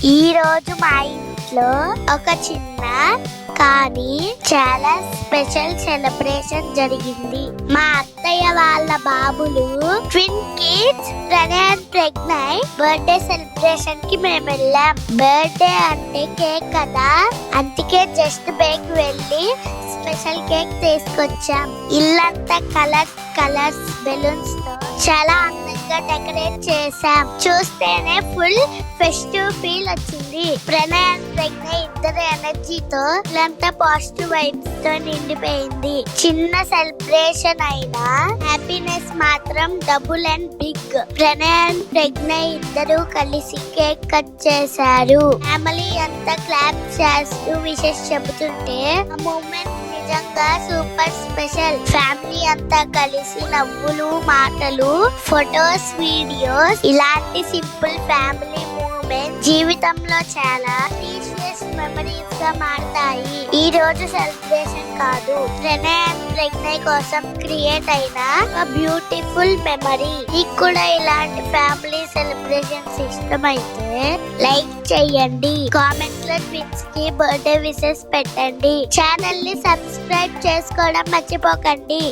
ఈ రోజు మా ఇంట్లో ఒక చిన్న కానీ చాలా స్పెషల్ సెలబ్రేషన్ జరిగింది. మా అత్తయ్య వాళ్ళ బాబులు twin kids Pranay and Pragnay birthday celebration కి మేము వెళ్ళాం. బర్త్డే అంటే కేక్ కదా, అందుకే జస్ట్ బేక్ వెళ్ళి స్పెషల్ కేక్ తీసుకొచ్చాం. ఇల్లంతా కలర్స్ బెలూన్స్ తో చాలా అందంగా డెకరేట్ చేసాం. చూస్తేనే ఫుల్ ఫెస్టివ్ ఫీల్ వచ్చింది. ప్రణయ్ అండ్ ప్రెగ్నయ్ ఇద్దరు ఎనర్జీతో ఇల్లంతా పాజిటివ్ వైబ్స్ తో నిండిపోయింది. చిన్న సెలబ్రేషన్ అయినా హ్యాపీనెస్ మాత్రం double and big. Pranay and Pragnay ఇద్దరు కలిసి కేక్ కట్ చేశారు. ఫ్యామిలీ అంతా క్లాప్ చేస్తూ విషెస్ చెబుతుంటే ఆ మూమెంట్ నిజంగా సూపర్ స్పెషల్. ఫ్యామిలీ అంతా కలిసి నవ్వులు, మాటలు, ఫొటోస్, వీడియోస్, ఇలాంటి సింపుల్ ఫ్యామిలీ మూమెంట్ జీవితంలో చాలా ప్రీషియస్ మెమరీస్ గా మారతాయి. ఈ రోజు సెలబ్రేషన్ కాదు, ప్రణయ్ అండ్ ప్రెగ్నయ్ కోసం క్రియేట్ అయిన ఒక బ్యూటిఫుల్ మెమరీ. మీకు కూడా ఇలాంటి ఫ్యామిలీ సెలబ్రేషన్స్ ఇష్టమైతే లైక్ చేయండి, కామెంట్స్ లో ట్విన్స్ కి బర్త్డే విషెస్ పెట్టండి, ఛానల్ ని సబ్స్క్రైబ్ చేసుకోవడం మర్చిపోకండి.